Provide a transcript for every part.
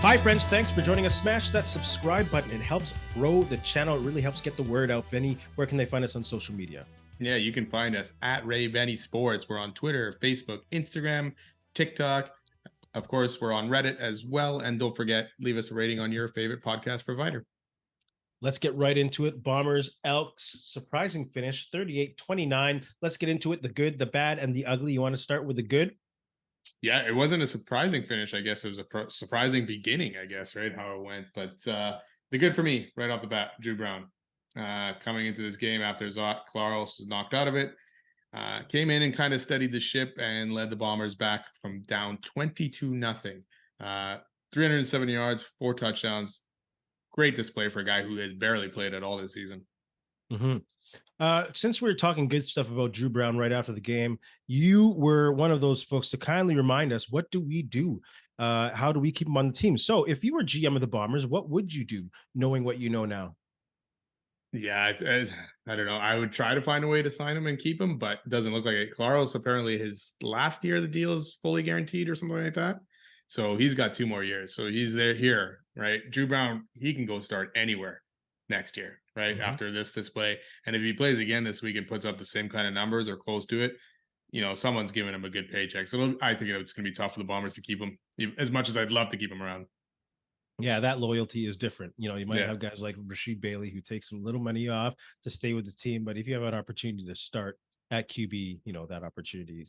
Hi, friends. Thanks for joining us. Smash that subscribe button. It helps grow the channel. It really helps get the word out. Benny, where can they find us on social media? Yeah, you can find us at Ray Benny Sports. We're on Twitter, Facebook, Instagram, TikTok. Of course, we're on Reddit as well. And don't forget, leave us a rating on your favorite podcast provider. Let's get right into it. Bombers, Elks, surprising finish, 38-29. Let's get into it. The good, the bad, and the ugly. You want to start with the good? Yeah, it wasn't a surprising finish. I guess it was a surprising beginning, right? How it went. But the good for me right off the bat, Drew Brown. Coming into this game after Claros was knocked out of it. Came in and kind of steadied the ship and led the Bombers back from down 22-0. 307 yards, 4 touchdowns. Great display for a guy who has barely played at all this season. Mm-hmm. Since we were talking good stuff about Drew Brown right after the game, you were one of those folks to kindly remind us, what do we do? How do we keep him on the team? So if you were GM of the Bombers, what would you do knowing what you know now? Yeah, I don't know. I would try to find a way to sign him and keep him, but it doesn't look like it. Claros, apparently his last year of the deal is fully guaranteed or something like that. So he's got 2 more years. So he's here, right? Drew Brown, he can go start anywhere next year, right? Mm-hmm. After this display. And if he plays again this week and puts up the same kind of numbers or close to it, someone's giving him a good paycheck. So I think it's going to be tough for the Bombers to keep him, as much as I'd love to keep him around. Yeah, that loyalty is different. You might Yeah. have guys like Rashid Bailey who takes some little money off to stay with the team, but if you have an opportunity to start at QB, that opportunity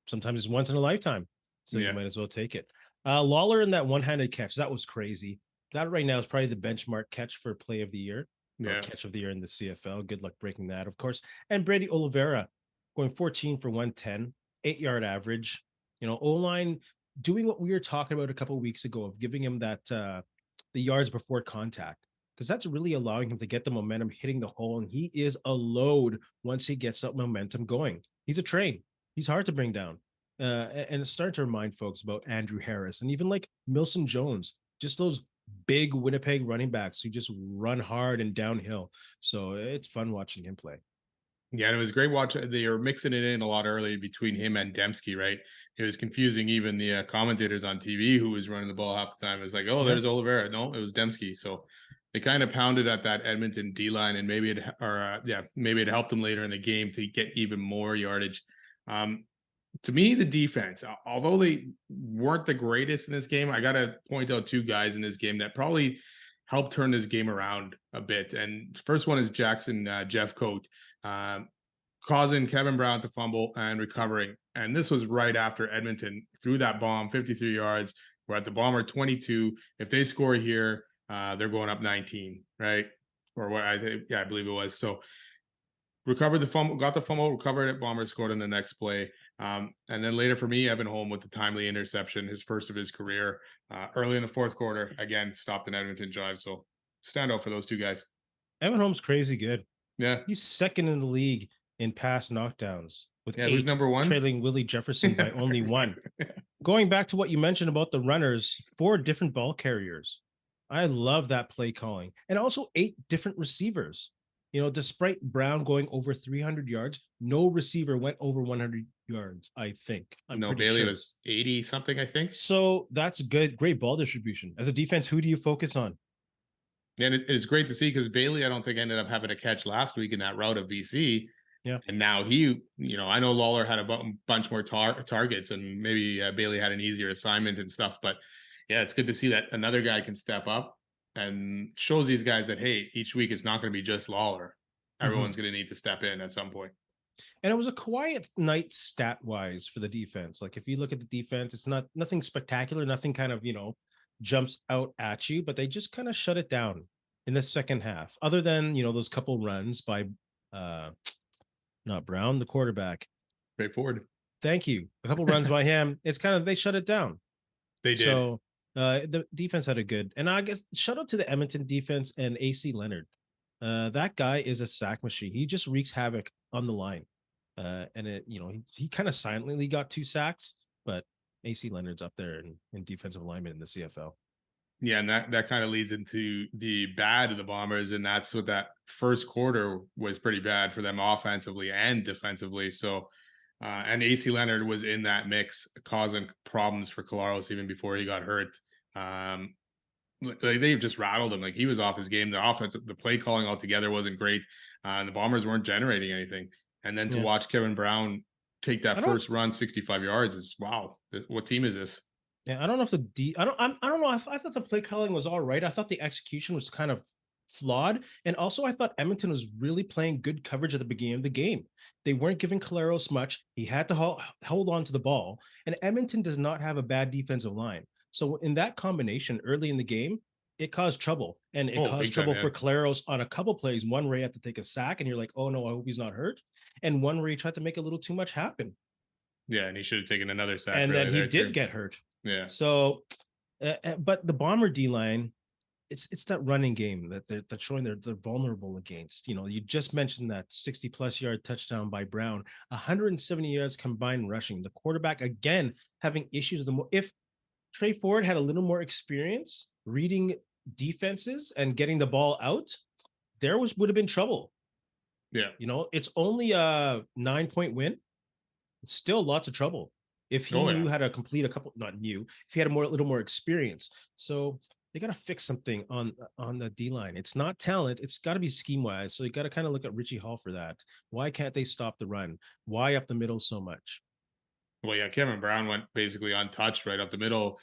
sometimes is once in a lifetime. So you Yeah. might as well take it. Lawler in that one-handed catch, that was crazy. That right now is probably the benchmark catch for play of the year or Yeah. catch of the year in the CFL. Good luck breaking that, of course. And Brady Oliveira going 14 for 110, 8-yard average. O-line doing what we were talking about a couple of weeks ago of giving him that the yards before contact, because that's really allowing him to get the momentum hitting the hole, and he is a load once he gets that momentum going. He's a train. He's hard to bring down. And it's starting to remind folks about Andrew Harris and even like Milson Jones, just those big Winnipeg running backs who just run hard and downhill. So it's fun watching him play. Yeah, and it was great watching. They were mixing it in a lot early between him and Dembski, right? It was confusing even the commentators on TV who was running the ball half the time. It was like, oh, Yeah. there's Oliveira. No, it was Dembski. So they kind of pounded at that Edmonton D line, and maybe it helped them later in the game to get even more yardage. To me, the defense, although they weren't the greatest in this game, I got to point out 2 guys in this game that probably helped turn this game around a bit. And first one is Jackson Jeff Coat, causing Kevin Brown to fumble and recovering. And this was right after Edmonton threw that bomb, 53 yards. We're at the Bomber 22. If they score here, they're going up 19, right? Or what I believe it was. So recovered the fumble, got the fumble, recovered it. Bombers scored on the next play. And then later for me, Evan Holm with the timely interception, his first of his career, early in the fourth quarter. Again, stopped an Edmonton drive. So stand out for those 2 guys. Evan Holm's crazy good. Yeah. He's second in the league in pass knockdowns with Yeah. Who's 8, number 1? trailing Willie Jefferson by only 1. Going back to what you mentioned about the runners, 4 different ball carriers. I love that play calling. And also 8 different receivers. Despite Brown going over 300 yards, no receiver went over 100 yards, I think. No, Bailey was 80 something, I think. So that's good. Great ball distribution. As a defense, who do you focus on? And it's great to see because Bailey, I don't think ended up having a catch last week in that route of BC. Yeah. And now I know Lawler had a bunch more targets, and maybe Bailey had an easier assignment and stuff. But yeah, it's good to see that another guy can step up and shows these guys that, hey, each week it's not going to be just Lawler. Everyone's going to need to step in at some point. And it was a quiet night stat wise for the defense. Like if you look at the defense, it's nothing spectacular, nothing kind of, jumps out at you, but they just kind of shut it down in the second half, other than, those couple runs by not Brown, the quarterback. Straightforward. Thank you. A couple runs by him. It's kind of, they shut it down. They did. So the defense had a good, and I guess shout out to the Edmonton defense and AC Leonard. That guy is a sack machine. He just wreaks havoc on the line. And he kind of silently got 2 sacks, but AC Leonard's up there in defensive alignment in the CFL. Yeah, and that kind of leads into the bad of the Bombers, and that's what that first quarter was pretty bad for them offensively and defensively. So, and AC Leonard was in that mix, causing problems for Claros even before he got hurt. like they just rattled him. Like he was off his game. The offense, the play calling altogether wasn't great. And the Bombers weren't generating anything. And then to Yeah. watch Kevin Brown take that I don't first run 65 yards is wow. What team is this? Yeah, I don't know if I don't know. I thought the play calling was all right. I thought the execution was kind of flawed, and also I thought Edmonton was really playing good coverage at the beginning of the game. They weren't giving Caleros much. He had to hold on to the ball, and Edmonton does not have a bad defensive line. So in that combination early in the game, it caused trouble, and it Oh, caused big time, trouble yeah. for Caleros on a couple plays. One where he had to take a sack, and you're like, oh no, I hope he's not hurt, and one where he tried to make a little too much happen, Yeah, and he should have taken another sack and then really he there did too. get hurt. Yeah. So but the Bomber D line, it's that running game that they're showing they're vulnerable against. You know, you just mentioned that 60-plus-yard touchdown by Brown, 170 yards combined rushing. The quarterback again having issues. If Trey Ford had a little more experience reading defenses and getting the ball out, would have been trouble. Yeah. You know, it's only a 9-point win. It's still lots of trouble if he Oh yeah. knew how to complete a couple, not new, if he had a little more experience. So they got to fix something on the D line. It's not talent. It's got to be scheme wise. So you got to kind of look at Richie Hall for that. Why can't they stop the run? Why up the middle so much? Well, yeah, Kevin Brown went basically untouched right up the middle,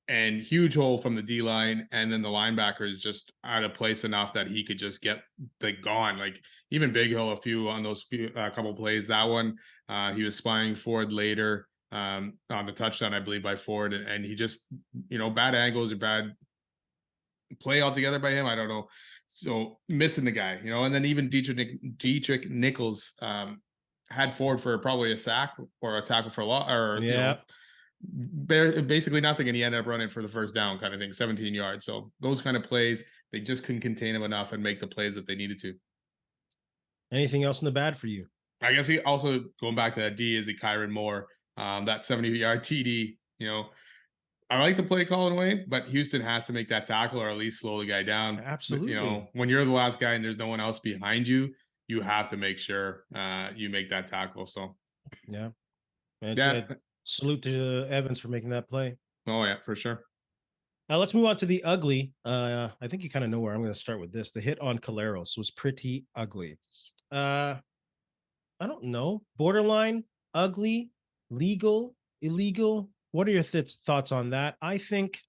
and huge hole from the D line, and then the linebacker is just out of place enough that he could just get like gone. Like even Big Hill, a few on those couple plays. That one, he was spying Ford later on the touchdown, I believe, by Ford, and he just bad angles or bad play altogether by him. I don't know. So missing the guy, and then even Dietrich Nichols had Ford for probably a sack or a tackle for a lot, or Yeah, basically nothing, and he ended up running for the first down, kind of thing, 17 yards. So those kind of plays, they just couldn't contain him enough and make the plays that they needed to. anything else in the bad for you? I guess he also going back to that D is the Kyron Moore, that 70-yard TD. I like the play calling way, but Houston has to make that tackle or at least slow the guy down. Absolutely. When you're the last guy and there's no one else behind you, you have to make sure you make that tackle. So Yeah. And yeah, salute to Evans for making that play. oh yeah, for sure. Now let's move on to the ugly. I think you kind of know where I'm going to start with this. The hit on Caleros was pretty ugly. I don't know. Borderline, ugly, legal, illegal. What are your thoughts on that? I think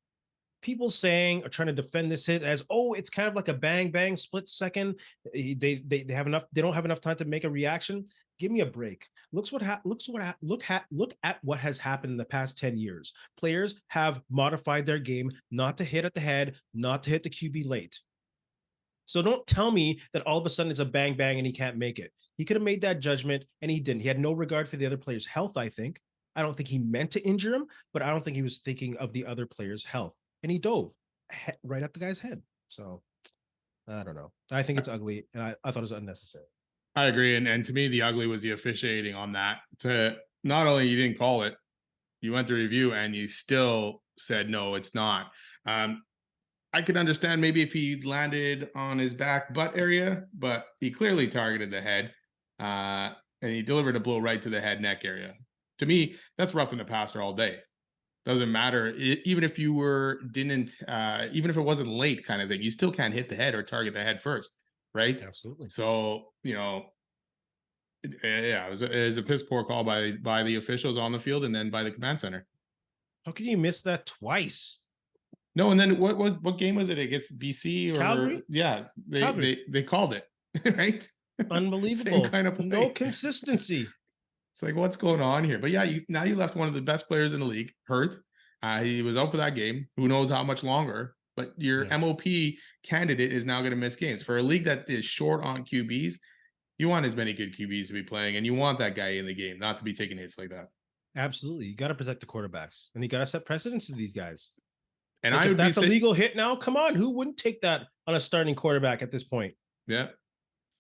people saying or trying to defend this hit as, oh, it's kind of like a bang bang split second. They have enough. They don't have enough time to make a reaction. Give me a break. Look at what has happened in the past 10 years. Players have modified their game not to hit at the head, not to hit the QB late. So don't tell me that all of a sudden it's a bang bang and he can't make it. He could have made that judgment and he didn't. He had no regard for the other player's health, I think. I don't think he meant to injure him, but I don't think he was thinking of the other player's health. And he dove right at the guy's head. So I don't know. I think it's ugly and I thought it was unnecessary. I agree, and to me, the ugly was the officiating on that. To not only you didn't call it, you went to review and you still said no, it's not. Um, I could understand maybe if he landed on his back butt area, but he clearly targeted the head, and he delivered a blow right to the head neck area. To me, that's roughing the passer all day. Doesn't matter, even if you didn't, even if it wasn't late, kind of thing. You still can't hit the head or target the head first, right? Absolutely. So yeah, it was a piss poor call by the officials on the field and then by the command center. How can you miss that twice? No, and then what game was it against BC or Calgary? yeah, Calgary. they called it, right? Same Unbelievable. kind of play. No consistency. It's like what's going on here? But yeah, now you left one of the best players in the league hurt. He was out for that game. Who knows how much longer? But your MOP candidate is now going to miss games for a league that is short on QBs. You want as many good QBs to be playing, and you want that guy in the game, not to be taking hits like that. Absolutely. You got to protect the quarterbacks and you got to set precedence to these guys. And Like I if would that's be a legal hit now, come on, who wouldn't take that on a starting quarterback at this point? yeah,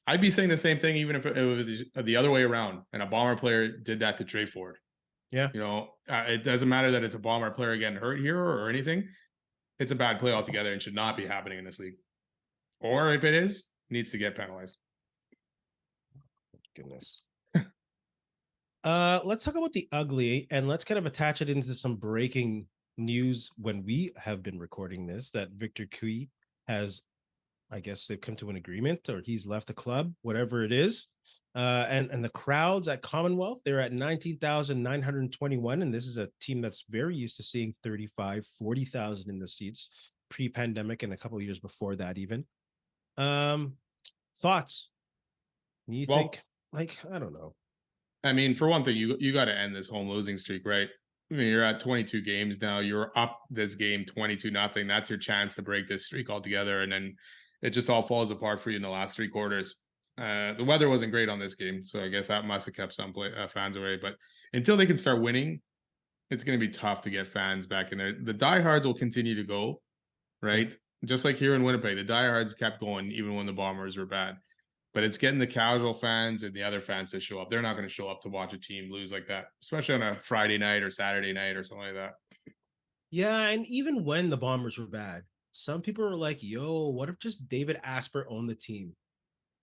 I'd be saying the same thing even if it was the other way around and a Bomber player did that to Trey Ford. Yeah. It doesn't matter that it's a Bomber player getting hurt here or anything. It's a bad play altogether and should not be happening in this league. Or if it is, needs to get penalized. Goodness. Let's talk about the ugly and let's kind of attach it into some breaking news when we have been recording this that Victor Cui has, I guess they've come to an agreement or he's left the club, whatever it is. And the crowds at Commonwealth, they're at 19,921. And this is a team that's very used to seeing 35, 40,000 in the seats pre-pandemic and a couple of years before that even. Thoughts? You Well, think, like, I don't know. I mean, for one thing, you got to end this home losing streak, right? I mean, you're at 22 games now. You're up this game 22-0. That's your chance to break this streak altogether, and then it just all falls apart for you in the last three quarters. The weather wasn't great on this game, so I guess that must have kept some fans away. But until they can start winning, it's going to be tough to get fans back in there. The diehards will continue to go, right? Just like here in Winnipeg, the diehards kept going even when the Bombers were bad. But it's getting the casual fans and the other fans to show up. They're not going to show up to watch a team lose like that, especially on a Friday night or Saturday night or something like that. Yeah, and even when the Bombers were bad, some people were like, yo, what if just David Asper owned the team?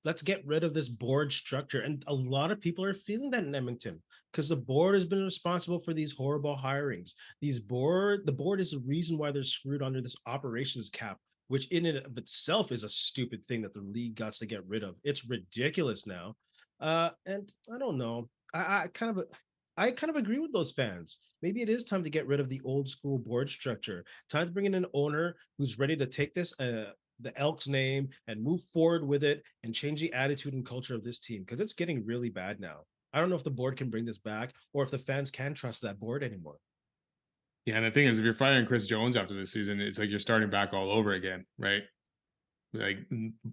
Let's get rid of this board structure. And a lot of people are feeling that in Edmonton because the board has been responsible for these horrible hirings. The board is the reason why they're screwed under this operations cap, which in and of itself is a stupid thing that the league got to get rid of. It's ridiculous now. And I don't know. I kind of agree with those fans. Maybe it is time to get rid of the old school board structure. Time to bring in an owner who's ready to take this the Elks name and move forward with it and change the attitude and culture of this team because it's getting really bad now. I don't know if the board can bring this back or if the fans can trust that board anymore. Yeah, and the thing is, if you're firing Chris Jones after this season, it's like you're starting back all over again, right? Like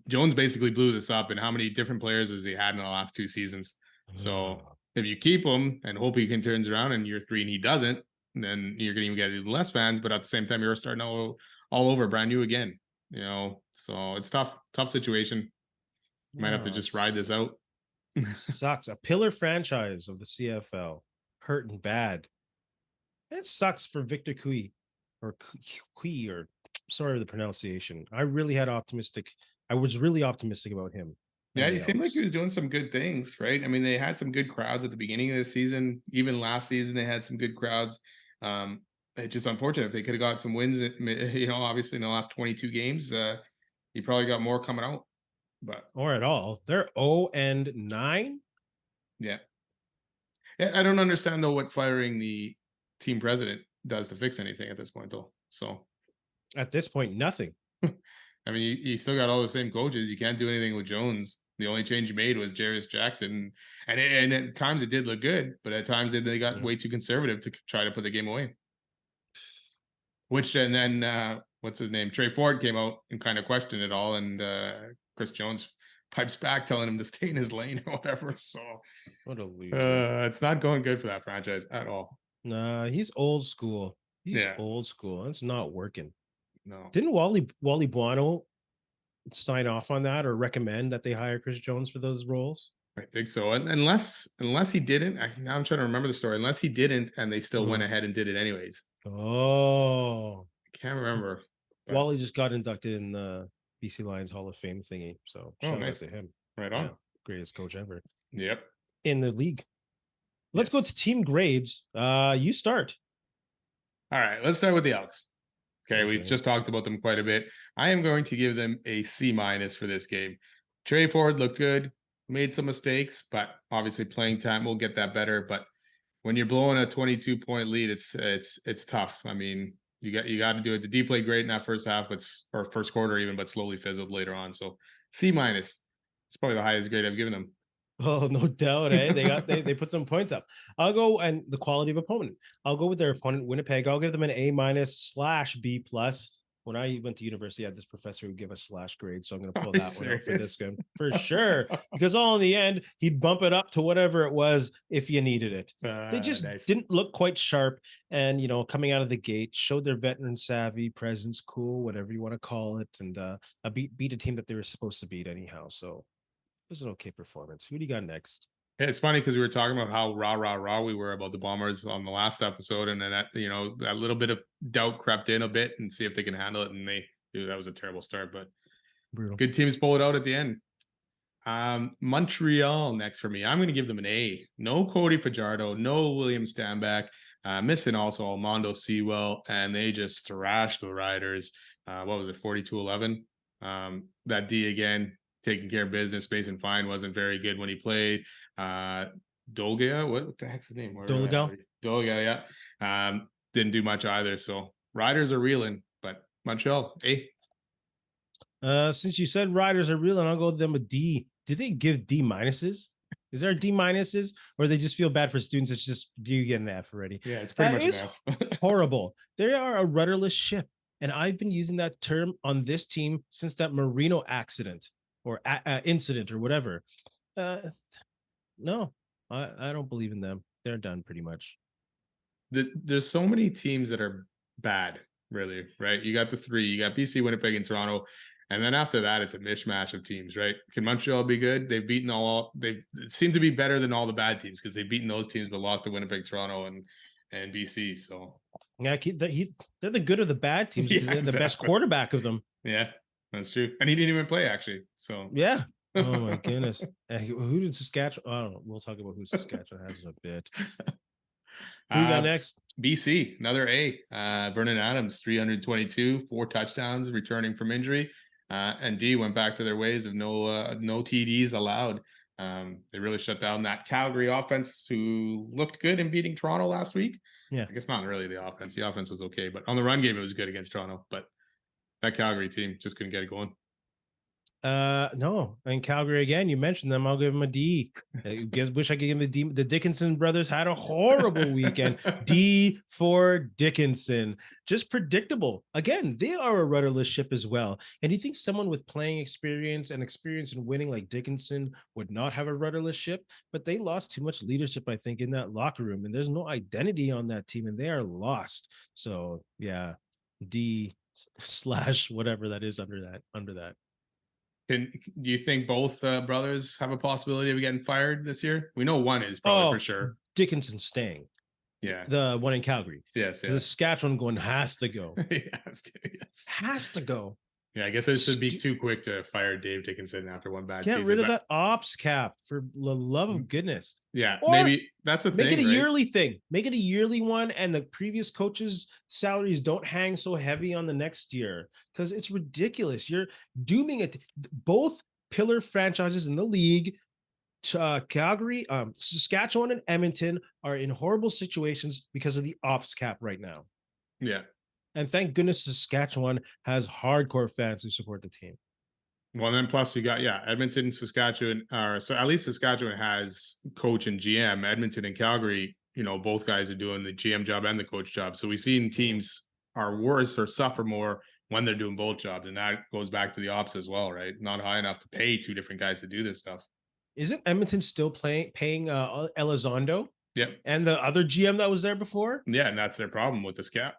Jones basically blew this up, and how many different players has he had in the last two seasons? So if you keep him and hope he can turns around in year three and he doesn't, then you're going to get even less fans. But at the same time, you're starting all over brand new again. So it's tough situation. Might have to just ride this out. Sucks. A pillar franchise of the CFL, hurting bad. It sucks for Victor Cui or Cui or sorry the pronunciation. I was really optimistic about him. Yeah, he seemed like he was doing some good things, right? I mean, they had some good crowds at the beginning of the season. Even last season, they had some good crowds. It's just unfortunate if they could have got some wins. Obviously in the last 22 games, he probably got more coming out. But or at all, they're 0-9. Yeah, I don't understand though what firing the team president does to fix anything at this point, though. So at this point, nothing. I mean, you still got all the same coaches. You can't do anything with Jones. The only change you made was Jarius Jackson, and at times it did look good, but at times they got way too conservative to try to put the game away. And then what's his name? Trey Ford came out and kind of questioned it all, and Chris Jones pipes back telling him to stay in his lane or whatever. So what a loser. It's not going good for that franchise at all. Nah, he's old school. Old school. It's not working. No. Didn't Wally Buono sign off on that or recommend that they hire Chris Jones for those roles? I think so. And unless he didn't, now I'm trying to remember the story. Unless he didn't, and they still went ahead and did it anyways. Oh, I can't remember. Wally just got inducted in the BC Lions Hall of Fame thingy. So shout out to him. Right on. Greatest coach ever. Yep. In the league. Let's go to team grades. You start. All right. Let's start with the Elks. Okay, we've just talked about them quite a bit. I am going to give them a C- for this game. Trey Ford looked good, made some mistakes, but obviously playing time will get that better. But when you're blowing a 22-point lead, it's tough. I mean, you got to do it. The D played great in that first half, or first quarter even, but slowly fizzled later on. So C-. It's probably the highest grade I've given them. Oh, no doubt, eh? They put some points up. I'll go and the quality of opponent. I'll go with their opponent, Winnipeg. I'll give them an A-/B+. When I went to university, I had this professor who gave us slash grade, so I'm going to pull that one out for this game for sure. Because all in the end, he'd bump it up to whatever it was if you needed it. They just didn't look quite sharp, and coming out of the gate, showed their veteran savvy, presence, cool, whatever you want to call it, and beat a team that they were supposed to beat anyhow. So. It was an okay performance. Who do you got next? Yeah, it's funny because we were talking about how raw we were about the Bombers on the last episode, and then that little bit of doubt crept in a bit and see if they can handle it. And that was a terrible start, but brutal. Good teams pull it out at the end. Montreal next for me. I'm going to give them an A. No Cody Fajardo, no William Stanback, missing also Armando Sewell, and they just thrashed the Riders. What was it, 42-11? That D again, taking care of business. Mason Fine wasn't very good when he played. Dolga, what the heck's his name? Doligal? Dolga, yeah. Didn't do much either. So Riders are reeling, but Montreal, A. Since you said Riders are real, and I'll go with them a D. Did they give D minuses? Is there D minuses, or they just feel bad for students? It's just you get an F already. Yeah, it's pretty much an It's F. horrible. They are a rudderless ship, and I've been using that term on this team since that Marino accident or incident or whatever. No, I don't believe in them. They're done pretty much. There's so many teams that are bad, really, right? You got the three, you got BC, Winnipeg, and Toronto. And then after that, it's a mishmash of teams, right? Can Montreal be good? They've beaten they seem to be better than all the bad teams because they've beaten those teams, but lost to Winnipeg, Toronto, and BC. So yeah, they're the good of the bad teams. Yeah, They're the exactly. best quarterback of them. Yeah, that's true. And he didn't even play actually. So yeah. Oh my goodness. Who did Saskatchewan? I don't know. We'll talk about who Saskatchewan has in a bit. Who you got next? BC, another A. Vernon Adams, 322, 4 touchdowns, returning from injury. And D went back to their ways of no TDs allowed. They really shut down that Calgary offense, who looked good in beating Toronto last week. Yeah, I guess not really the offense. The offense was okay, but on the run game, it was good against Toronto. But that Calgary team just couldn't get it going. No, and Calgary again. You mentioned them. I'll give them a D. I wish I could give them a D. The Dickinson brothers had a horrible weekend. D for Dickinson. Just predictable. Again, they are a rudderless ship as well. And you think someone with playing experience and experience in winning like Dickinson would not have a rudderless ship? But they lost too much leadership, I think, in that locker room, and there's no identity on that team, and they are lost. So yeah, D / whatever that is under that. Do you think both brothers have a possibility of getting fired this year? We know one is probably for sure. Dickinson staying. Yeah. The one in Calgary. Yes. The Saskatchewan going has to go. Yes. Has to go. Yeah, I guess it should be too quick to fire Dave Dickinson after one bad season. Get rid of that ops cap for the love of goodness. Yeah, Or maybe that's the thing. Make it a right? yearly thing. Make it a yearly one, and the previous coaches' salaries don't hang so heavy on the next year because it's ridiculous. You're dooming it. Both pillar franchises in the league, Calgary, Saskatchewan, and Edmonton are in horrible situations because of the ops cap right now. Yeah. And thank goodness Saskatchewan has hardcore fans who support the team. Well, then plus you got, Edmonton, Saskatchewan, so at least Saskatchewan has coach and GM. Edmonton and Calgary, both guys are doing the GM job and the coach job. So we've seen teams are worse or suffer more when they're doing both jobs. And that goes back to the ops as well, right? Not high enough to pay 2 different guys to do this stuff. Isn't Edmonton still paying Elizondo? Yep. And the other GM that was there before? Yeah, and that's their problem with this cap.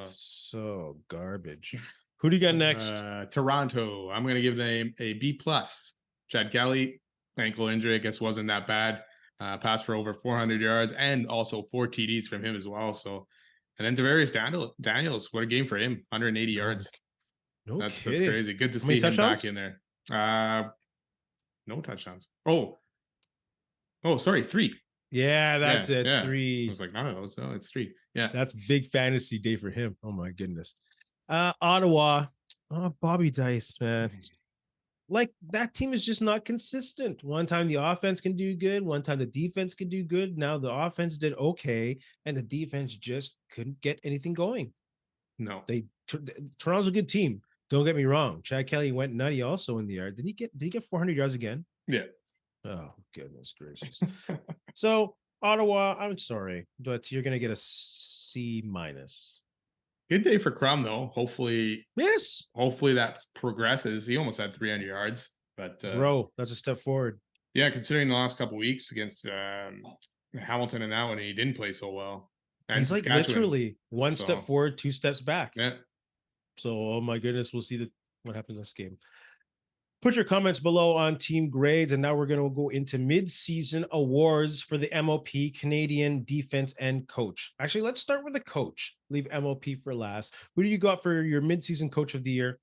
So garbage. Who do you got next? Toronto. I'm going to give them a B+. Chad Kelly, ankle injury, I guess wasn't that bad. Passed for over 400 yards and also 4 TDs from him as well. So, and then Tavarius Daniels, what a game for him, 180 yards. That's crazy. Good to see him back in there. No touchdowns. Oh, sorry, 3. Yeah, that's it. Yeah. 3. I was like, none of those. No, it's 3. Yeah. That's big fantasy day for him. Oh my goodness. Ottawa. Oh, Bobby Dice, man. Like that team is just not consistent. One time the offense can do good, one time the defense can do good. Now the offense did okay, and the defense just couldn't get anything going. No. Toronto's a good team. Don't get me wrong. Chad Kelly went nutty also in the yard. Did he get 400 yards again? Yeah. Oh, goodness gracious. So, Ottawa, I'm sorry, but you're going to get a C-. Good day for Crum, though. Hopefully that progresses. He almost had 300 yards, but bro, that's a step forward. Yeah, considering the last couple of weeks against Hamilton and that one, he didn't play so well. And he's like literally one step forward, 2 steps back. Yeah. So, oh my goodness, we'll see what happens this game. Put your comments below on team grades, and now we're going to go into mid-season awards for the MOP, Canadian defense and coach. Actually, let's start with the coach. Leave MOP for last. Who do you got for your mid-season coach of the year?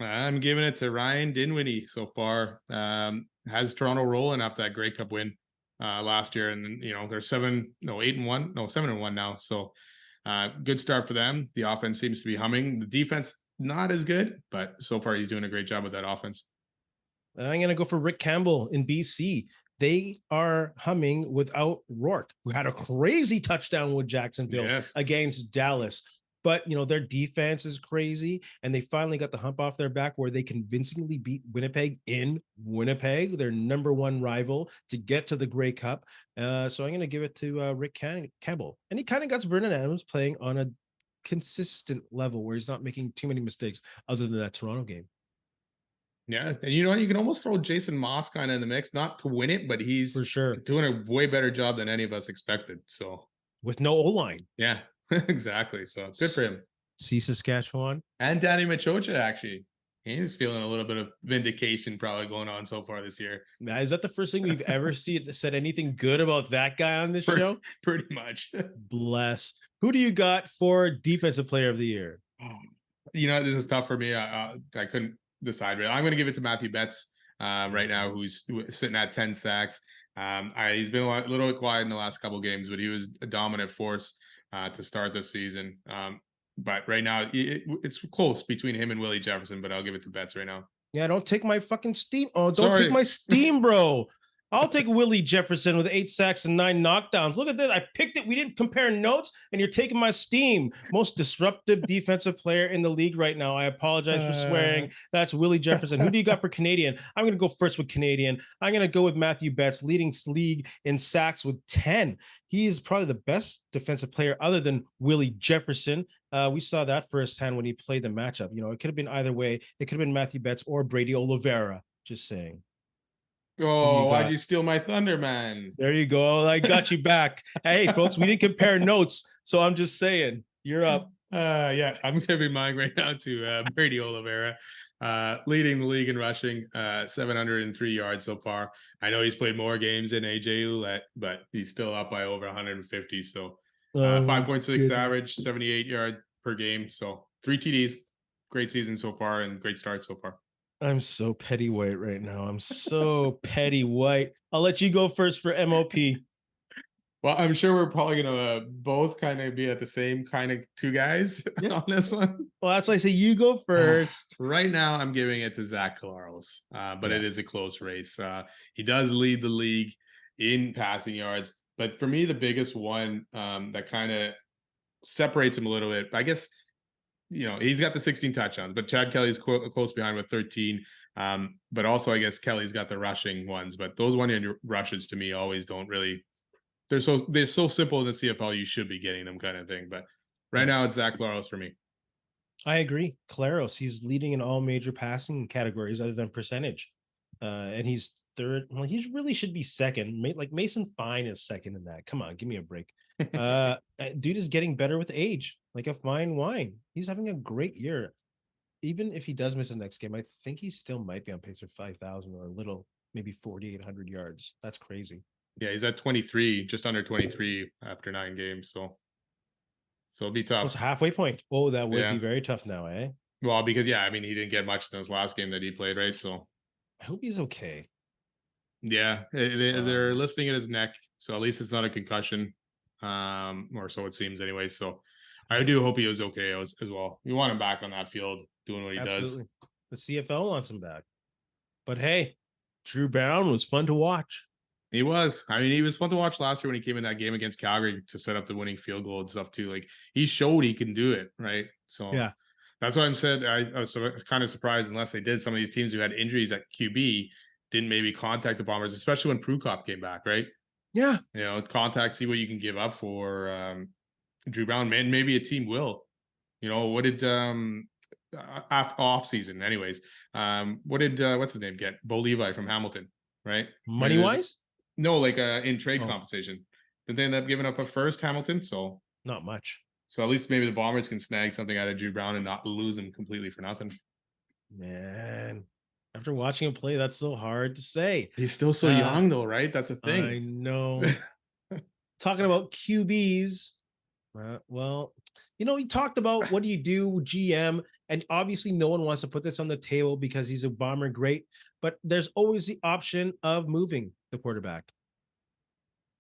I'm giving it to Ryan Dinwiddie so far. Has Toronto rolling after that Grey Cup win last year, and they're 8-1, no 7-1 now. So good start for them. The offense seems to be humming. The defense not as good, but so far he's doing a great job with that offense. I'm going to go for Rick Campbell in BC. They are humming without Rourke, who had a crazy touchdown with Jacksonville Yes. against Dallas. But, their defense is crazy, and they finally got the hump off their back where they convincingly beat Winnipeg in Winnipeg, their number one rival, to get to the Grey Cup. So I'm going to give it to Rick Campbell. And he kind of got Vernon Adams playing on a consistent level where he's not making too many mistakes other than that Toronto game. Yeah, and you can almost throw Jason Moss kind of in the mix, not to win it, but he's For sure. doing a way better job than any of us expected. So With no O-line. yeah, exactly. So good for him. See Saskatchewan. And Danny Machocha, actually. He's feeling a little bit of vindication probably going on so far this year. Now, is that the first thing we've ever said anything good about that guy on this show? Pretty much. Bless. Who do you got for Defensive Player of the Year? This is tough for me. I couldn't decide. Really. I'm going to give it to Matthew Betts right now, who's sitting at 10 sacks. He's been a little bit quiet in the last couple of games, but he was a dominant force to start this season. But right now, it's close between him and Willie Jefferson, but I'll give it to Betts right now. Yeah, don't take my fucking steam. Oh, don't take my steam, bro. I'll take Willie Jefferson with 8 sacks and 9 knockdowns. Look at this. I picked it. We didn't compare notes, and you're taking my steam. Most disruptive defensive player in the league right now. I apologize for swearing. That's Willie Jefferson. Who do you got for Canadian? I'm going to go first with Canadian. I'm going to go with Matthew Betts, leading league in sacks with 10. He is probably the best defensive player other than Willie Jefferson. We saw that firsthand when he played the matchup. It could have been either way. It could have been Matthew Betts or Brady Oliveira. Just saying. Oh, why'd you steal my thunder, man? There you go. I got you back. Hey, folks, we didn't compare notes, so I'm just saying. You're up. Yeah, I'm giving mine right now to Brady Oliveira, leading the league in rushing, 703 yards so far. I know he's played more games than AJ Ouellette, but he's still up by over 150. So 5.6 average, 78 yard per game. So 3 TDs. Great season so far and great start so far. I'm so petty white right now. I'm so petty white. I'll let you go first for MOP. Well, I'm sure we're probably going to both kind of be at the same kind of 2 guys on this one. Well, that's why I say you go first. Right now, I'm giving it to Zach Collaros, but it is a close race. He does lead the league in passing yards. But for me, the biggest one that kind of separates him a little bit, I guess, he's got the 16 touchdowns, but Chad Kelly's close behind with 13. But also, I guess Kelly's got the rushing ones. But those one-handed rushes to me always don't really. They're so simple in the CFL. You should be getting them, kind of thing. But right now, it's Zach Collaros for me. I agree. Collaros, he's leading in all major passing categories other than percentage, and he's third. Well, he really should be second. Like Mason Fine is second in that. Come on, give me a break. Dude is getting better with age, like a fine wine. He's having a great year. Even if he does miss the next game, I think he still might be on pace for 5,000 or a little, maybe 4,800 yards. That's crazy. Yeah, he's at 23, just under 23 after 9 games. So it'll be tough. It's halfway point. Oh, that would be very tough now, eh? Well, because he didn't get much in his last game that he played, right? So I hope he's okay. Yeah, they're listing in his neck, so at least it's not a concussion, or so it seems anyway. So I do hope he was okay as well. We want him back on that field doing what he does. The CFL wants him back. But hey, Drew Brown was fun to watch. He was. He was fun to watch last year when he came in that game against Calgary to set up the winning field goal and stuff too. Like he showed he can do it, right? So yeah, that's why I'm said I was kind of surprised unless they did. Some of these teams who had injuries at QB didn't maybe contact the Bombers, especially when Prukop came back, right? Yeah. Contact, see what you can give up for Drew Brown. Man, maybe a team will. What did off season anyways? What did what's his name get? Bo Levi from Hamilton, right? Money wise? No, like in trade compensation. Did they end up giving up a first, Hamilton? So not much. So at least maybe the Bombers can snag something out of Drew Brown and not lose him completely for nothing. Man, after watching him play, that's so hard to say. He's still so young though, right? That's the thing. I know. Talking about QBs, well, he talked about what do you do, GM, And obviously, no one wants to put this on the table because he's a Bomber great, but there's always the option of moving the quarterback.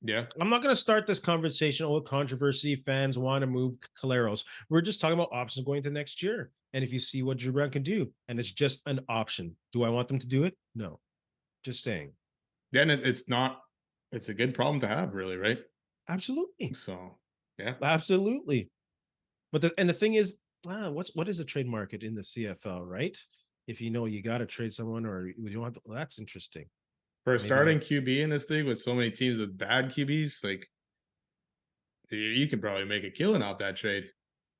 Yeah. I'm not going to start this conversation with controversy. Fans want to move Caleros. We're just talking about options going to next year. And if you see what Drew Brown can do, and it's just an option, do I want them to do it? No. Just saying. Yeah, and it's a good problem to have, really, right? Absolutely. So, yeah. Absolutely. But the thing is, what is a trade market in the CFL, right? If you know you got to trade someone or you don't have to, well, that's interesting. For a Maybe not. starting QB in this league with so many teams with bad QBs, like you can probably make a killing off that trade.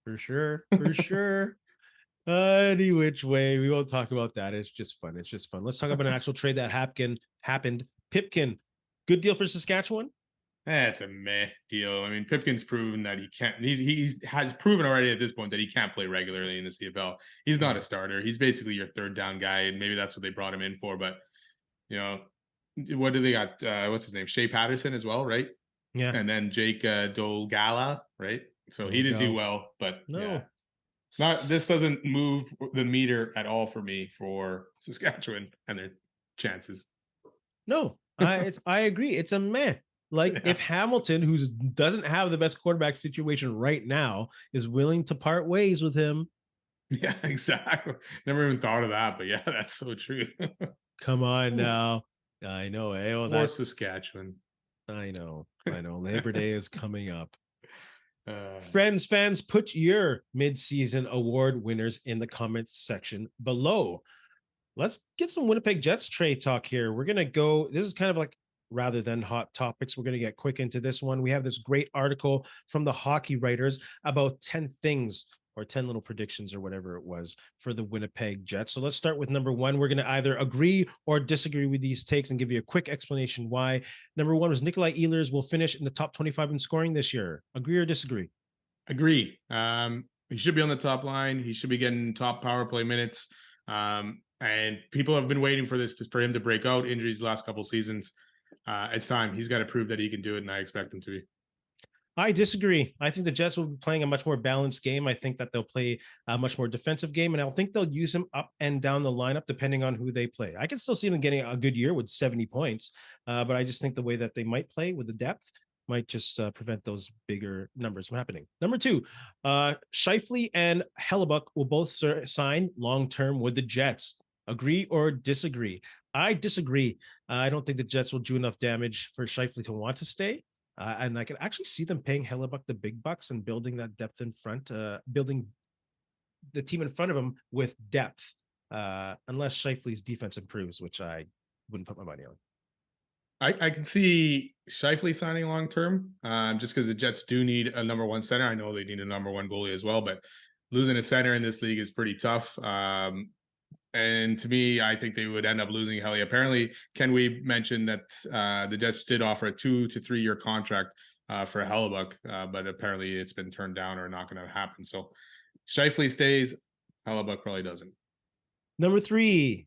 For sure. For sure. Any which way, we won't talk about that. It's just fun. It's just fun. Let's talk about an actual trade that happened. Pipkin, good deal for Saskatchewan. It's a meh deal. I mean, Pipkin's proven that he can't. He has proven already at this point that he can't play regularly in the CFL. He's not a starter. He's basically your third down guy, and maybe that's what they brought him in for. But you know, what do they got? What's his name? Shea Patterson as well, right? Yeah. And then Jake Dolgala, right? So he didn't do well, but No. yeah, this doesn't move the meter at all for me for Saskatchewan and their chances. No, I agree. It's a meh. Like Yeah. if Hamilton, who doesn't have the best quarterback situation right now, is willing to part ways with him. Yeah, exactly. Never even thought of that, but yeah, that's so true. Come on now. I know. Well, Or Saskatchewan. I know. I know. Labor Day is coming up. Uh, Friends, fans, put your mid-season award winners in the comments section below. Let's get some Winnipeg Jets trade talk here. We're going to go, this is kind of like rather than hot topics, we're going to get quick into this one. We have this great article from the hockey writers about 10 things or 10 little predictions or whatever it was for the Winnipeg Jets. So let's start with number one. We're going to either agree or disagree with these takes and give you a quick explanation why. Number one was Nikolai Ehlers will finish in the top 25 in scoring this year. Agree or disagree? agree. He should be on the top line. He should be getting top power play minutes. And people have been waiting for for him to break out. Injuries the last couple seasons. It's time. He's got to prove that he can do it, and I expect him to be. I disagree. I think the Jets will be playing a much more balanced game. I think that they'll play a much more defensive game, and I think they'll use him up and down the lineup depending on who they play. I can still see them getting a good year with 70 points, but I just think the way that they might play with the depth might just prevent those bigger numbers from happening. Number two, Scheifele and Hellebuck will both sign long-term with the Jets. Agree or disagree? I disagree. I don't think the Jets will do enough damage for Scheifele to want to stay. And I can actually see them paying Hellebuck the big bucks and building that depth in front, building the team in front of him with depth, unless Scheifele's defense improves, which I wouldn't put my money on. I can see Scheifele signing long term, just because the Jets do need a number one center. I know they need a number one goalie as well, but losing a center in this league is pretty tough. And to me, I think they would end up losing Helly. Apparently, Ken Weeb mentioned that the Jets did offer a 2 to 3 year contract for Hellebuck, but apparently it's been turned down or not going to happen. So Scheifele stays, Hellebuck probably doesn't. Number three,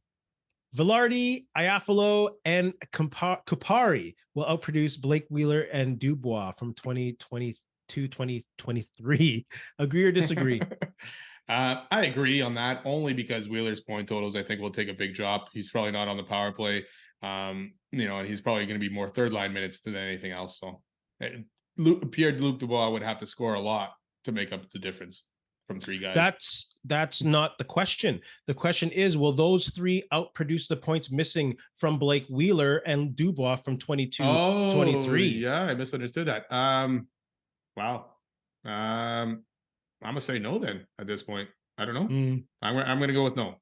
Velarde, Iafalo, and Kupari will outproduce Blake Wheeler and Dubois from 2022, 2023. Agree or disagree? I agree on that only because Wheeler's point totals, I think, will take a big drop. He's probably not on the power play, and he's probably going to be more third line minutes than anything else. So Pierre-Luc Dubois would have to score a lot to make up the difference from three guys. That's not the question. The question is, will those three outproduce the points missing from Blake Wheeler and Dubois from 22 to 23? Yeah, I misunderstood that. Wow. I'm gonna say no then at this point. I don't know. I'm gonna go with no.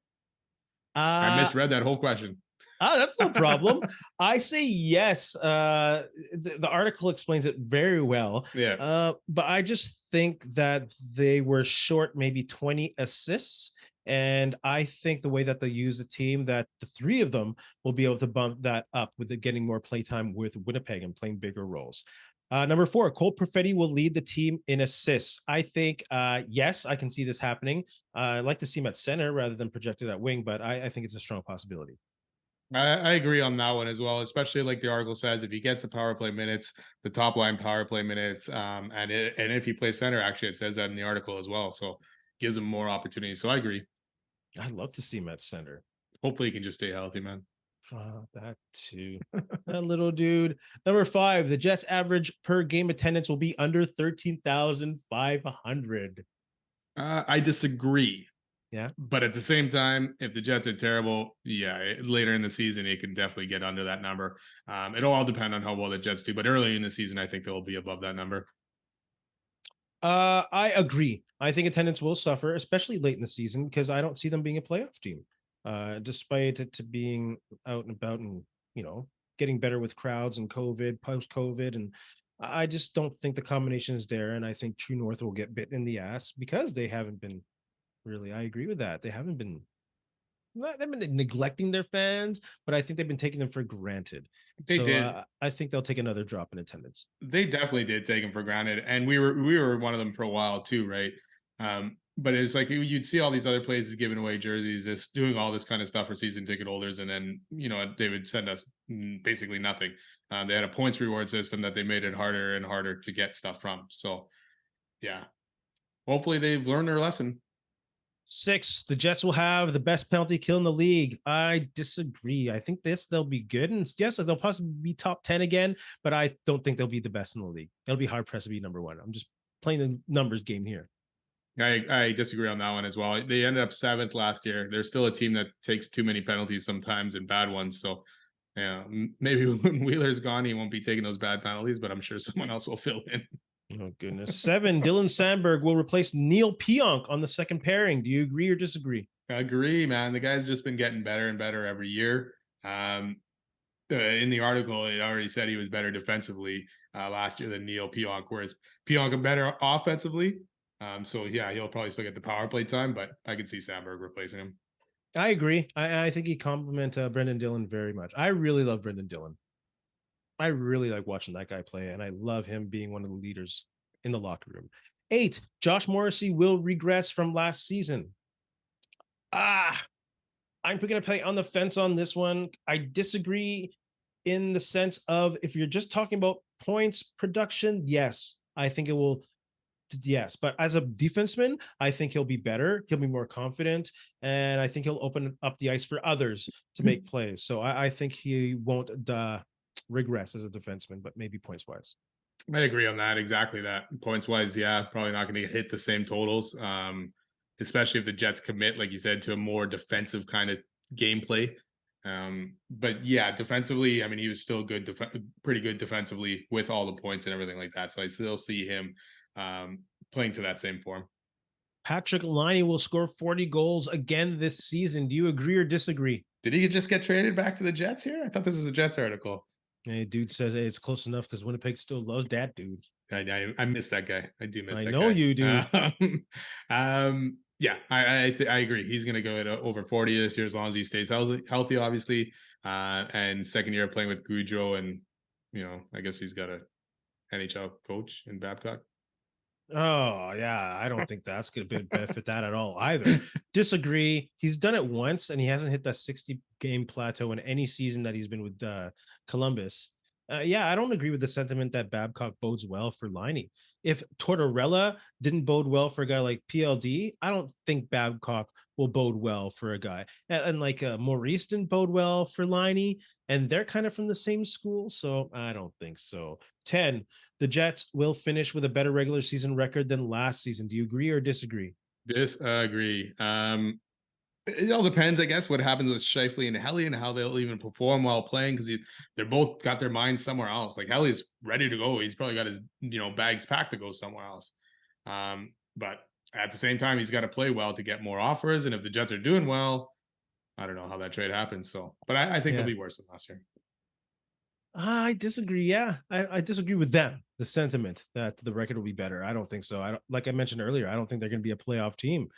I misread that whole question. That's no problem. I say yes. The article explains it very well. Yeah. But I just think that they were short maybe 20 assists. And I think the way that they use the team, that the three of them will be able to bump that up with getting more playtime with Winnipeg and playing bigger roles. Number four, Cole Perfetti will lead the team in assists. I think, yes, I can see this happening. I'd like to see him at center rather than projected at wing, but I think it's a strong possibility. I agree on that one as well, especially like the article says, if he gets the power play minutes, the top line power play minutes, and if he plays center, actually, it says that in the article as well. So gives him more opportunities. So I agree. I'd love to see him at center. Hopefully, he can just stay healthy, man. That too. That little dude. Number 5, the Jets' average per game attendance will be under 13,500. I disagree. Yeah. But at the same time, if the Jets are terrible, yeah, later in the season, it can definitely get under that number. It'll all depend on how well the Jets do. But early in the season, I think they'll be above that number. I agree. I think attendance will suffer, especially late in the season, because I don't see them being a playoff team. Despite it to being out and about and, getting better with crowds and COVID, post COVID. And I just don't think the combination is there. And I think True North will get bitten in the ass because they haven't been really, I agree with that. They haven't been, they've been neglecting their fans, but I think they've been taking them for granted. They So did. I think they'll take another drop in attendance. They definitely did take him for granted, and we were one of them for a while too, right? But it's like you'd see all these other places giving away jerseys, just doing all this kind of stuff for season ticket holders, and then they would send us basically nothing. They had a points reward system that they made it harder and harder to get stuff from. So yeah, hopefully they've learned their lesson. 6, the Jets will have the best penalty kill in the league. I disagree. I think they'll be good. And yes, they'll possibly be top 10 again, but I don't think they'll be the best in the league. It'll be hard pressed to be number 1. I'm just playing the numbers game here. I disagree on that one as well. They ended up 7th last year. They're still a team that takes too many penalties sometimes and bad ones. So yeah, maybe when Wheeler's gone, he won't be taking those bad penalties, but I'm sure someone else will fill in. Oh, goodness. 7, Dylan Sandberg will replace Neil Pionk on the second pairing. Do you agree or disagree? I agree, man. The guy's just been getting better and better every year. In the article, it already said he was better defensively last year than Neil Pionk, whereas Pionk better offensively. So yeah, he'll probably still get the power play time, but I could see Sandberg replacing him. I agree. I think he compliment Brendan Dillon very much. I really love Brendan Dillon. I really like watching that guy play, and I love him being one of the leaders in the locker room. 8, Josh Morrissey will regress from last season. I'm going to play on the fence on this one. I disagree in the sense of if you're just talking about points production, yes, I think it will. Yes, but as a defenseman, I think he'll be better. He'll be more confident, and I think he'll open up the ice for others to make plays. So I think he won't regress as a defenseman, but maybe points wise. I agree on that. Exactly that. Points wise, yeah, probably not going to hit the same totals. Especially if the Jets commit, like you said, to a more defensive kind of gameplay. But yeah, defensively, I mean, he was still good, pretty good defensively with all the points and everything like that. So I still see him playing to that same form. Patrick Laine will score 40 goals again this season. Do you agree or disagree? Did he just get traded back to the Jets here? I thought this was a Jets article. Hey, dude said hey, it's close enough because Winnipeg still loves that dude. I miss that guy. I do miss that guy. I know you do. Yeah, I agree. He's going to go at over 40 this year as long as he stays healthy, obviously. And second year playing with Gaudreau, and I guess he's got a NHL coach in Babcock. Oh, yeah. I don't think that's going to benefit that at all either. Disagree. He's done it once and he hasn't hit that 60 game plateau in any season that he's been with Columbus. Yeah, I don't agree with the sentiment that Babcock bodes well for Laine. If Tortorella didn't bode well for a guy like PLD, I don't think Babcock will bode well for a guy. And like Maurice didn't bode well for Laine, and they're kind of from the same school, so I don't think so. 10, the Jets will finish with a better regular season record than last season. Do you agree or disagree? Disagree. It all depends, I guess, what happens with Scheifele and Helly and how they'll even perform while playing, because they're both got their minds somewhere else. Like Helly's ready to go. He's probably got his bags packed to go somewhere else. But at the same time, he's got to play well to get more offers. And if the Jets are doing well, I don't know how that trade happens. So, but I think they'll be worse than last year. I disagree. Yeah, I disagree with them. The sentiment that the record will be better. I don't think so. I don't, like I mentioned earlier, I don't think they're going to be a playoff team.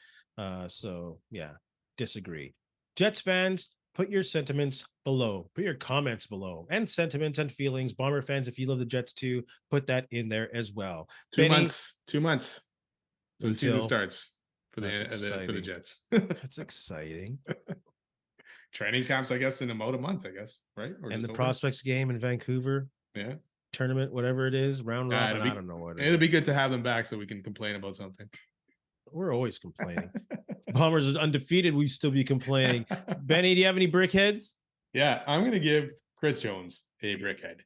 So yeah, disagree. Jets fans, put your sentiments below. Put your comments below, and sentiments and feelings. Bomber fans, if you love the Jets too, put that in there as well. 2 months. 2 months. So the season starts for the Jets. That's exciting. Training camps, I guess, in about a month, I guess, right? Or and the prospects game in Vancouver. Yeah. Tournament, whatever it is, round robin. I don't know what it'll be good to have them back so we can complain about something. We're always complaining. Bombers is undefeated, we'd still be complaining. Benny, do you have any brickheads? Yeah, I'm going to give Chris Jones a brickhead.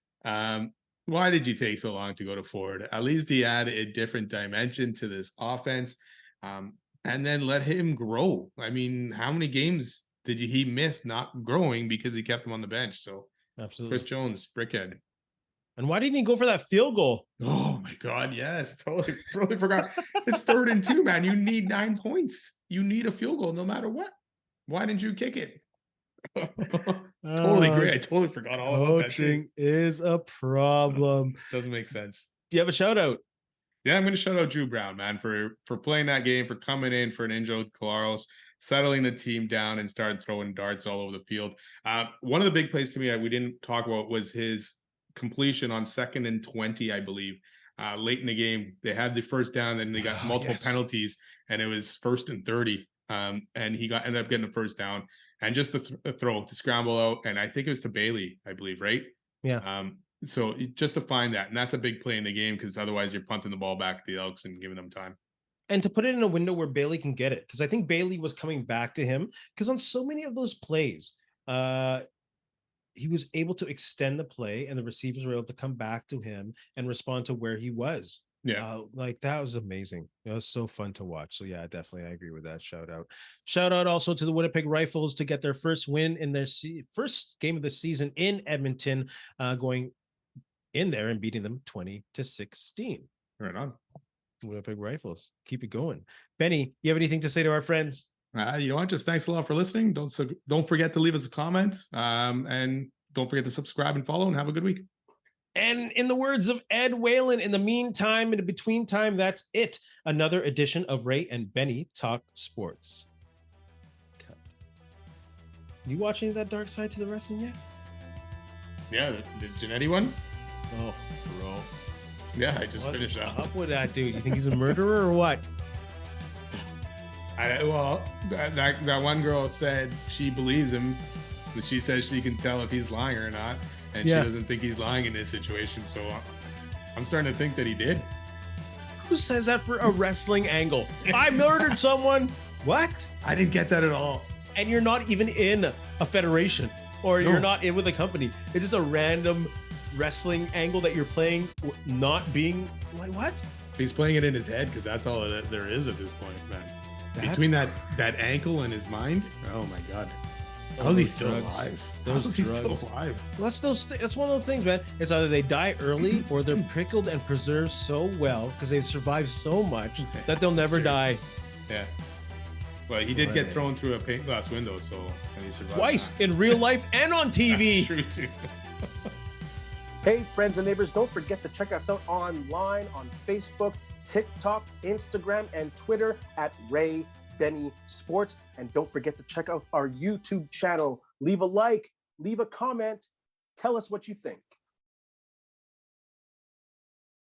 Why did you take so long to go to Ford? At least he had a different dimension to this offense. And then let him grow. I mean, how many games did he miss not growing because he kept him on the bench? So Absolutely. Chris Jones, brickhead. And why didn't he go for that field goal? Oh my God, yes, totally forgot. It's 3rd and 2, man. You need 9 points. You need a field goal no matter what. Why didn't you kick it? Totally agree. I totally forgot all about that. Coaching is a problem. Doesn't make sense. Do you have a shout out? Yeah, I'm going to shout out Drew Brown, man, for playing that game, for coming in for an injured Claros, settling the team down and started throwing darts all over the field. One of the big plays to me we didn't talk about was his completion on 2nd and 20, I believe. Late in the game, they had the first down, then they got multiple penalties, and it was 1st and 30. And he ended up getting the first down, and just the throw to scramble out, and I think it was to Bailey, I believe, right? Yeah. So just to find that, and that's a big play in the game, because otherwise you're punting the ball back to the Elks and giving them time. And to put it in a window where Bailey can get it, because I think Bailey was coming back to him, because on so many of those plays, he was able to extend the play, and the receivers were able to come back to him and respond to where he was. Yeah. Like that was amazing. It was so fun to watch. So yeah, definitely I agree with that. Shout out also to the Winnipeg Rifles to get their first win in their first game of the season in Edmonton, going in there and beating them 20-16. Right on. Winnipeg Rifles, keep it going. Benny, you have anything to say to our friends? You know what? Just thanks a lot for listening. Don't forget to leave us a comment, and don't forget to subscribe and follow, and have a good week. And in the words of Ed Whalen, in the meantime, in between time, that's it. Another edition of Ray and Benny Talk Sports. Cut. You watching that Dark Side to the Wrestling yet? Yeah, the Jannetty one? Oh, bro. Yeah, I just finished that. What's up with that dude? You think he's a murderer or what? That one girl said she believes him, but she says she can tell if he's lying or not. And she doesn't think he's lying in this situation. So I'm starting to think that he did. Who says that for a wrestling angle? I murdered someone. What? I didn't get that at all. And you're not even in a federation, or you're not in with a company. It's just a random wrestling angle that you're playing, not being like, what? He's playing it in his head, because that's all there is at this point, man. Between that ankle and his mind, oh my God. How's he still alive? How's he still alive? Well, that's one of those things, man. It's either they die early or they're pickled and preserved so well because they've survived so much that they'll never die. Yeah. Well, he did get thrown through a paint glass window, so and he survived twice in real life and on TV. True too. Hey, friends and neighbors, don't forget to check us out online on Facebook, TikTok, Instagram, and Twitter at Ray Benny Sports. And don't forget to check out our YouTube channel. Leave a like, leave a comment, tell us what you think.